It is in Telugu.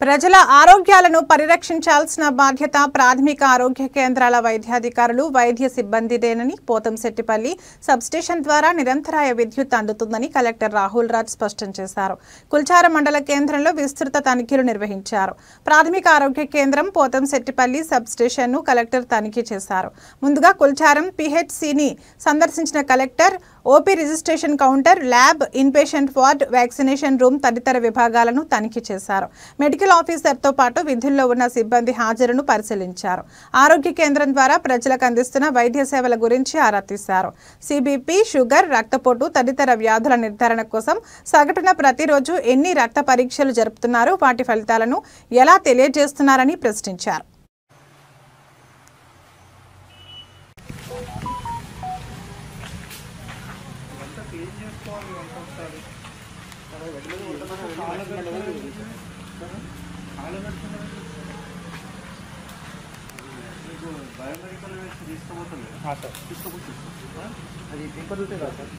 ప్రజల ఆరోగ్యాలను పరిరక్షించాల్సిన బాధ్యత ప్రాథమిక ఆరోగ్య కేంద్రాల వైద్యాధికారులు వైద్య సిబ్బందిదేనని పోతంశెట్టిపల్లి సబ్స్టేషన్ ద్వారా నిరంతరాయ విద్యుత్ అందుతుందని కలెక్టర్ రాహుల్ రాజ్ స్పష్టం చేశారు. కుల్చారం మండల కేంద్రంలో విస్తృత తనిఖీలు నిర్వహించారు. ప్రాథమిక ఆరోగ్య కేంద్రం పోతంశెట్టిపల్లి సబ్స్టేషన్ను కలెక్టర్ తనిఖీ చేశారు. ముందుగా కుల్చారం పిహెచ్సిని సందర్శించిన collector OP registration counter, lab, inpatient ward, vaccination room తదితర విభాగాలను తనిఖీ చేశారు. మెడికల్ ఆఫీసర్తో పాటు విధుల్లో ఉన్న సిబ్బంది హాజరును పరిశీలించారు. ఆరోగ్య కేంద్రం ద్వారా ప్రజలకు అందిస్తున్న వైద్య సేవల గురించి ఆరా తీశారు. సిబిపి, షుగర్, రక్తపోటు తదితర వ్యాధుల నిర్ధారణ కోసం సగటున ప్రతిరోజు ఎన్ని రక్త పరీక్షలు జరుపుతున్నారు, వాటి ఫలితాలను ఎలా తెలియజేస్తున్నారని ప్రశ్నించారు. బయోమెడికల్ తీసుకోబోతుంది. అది పేపర్ ఉంటే కాదు సార్.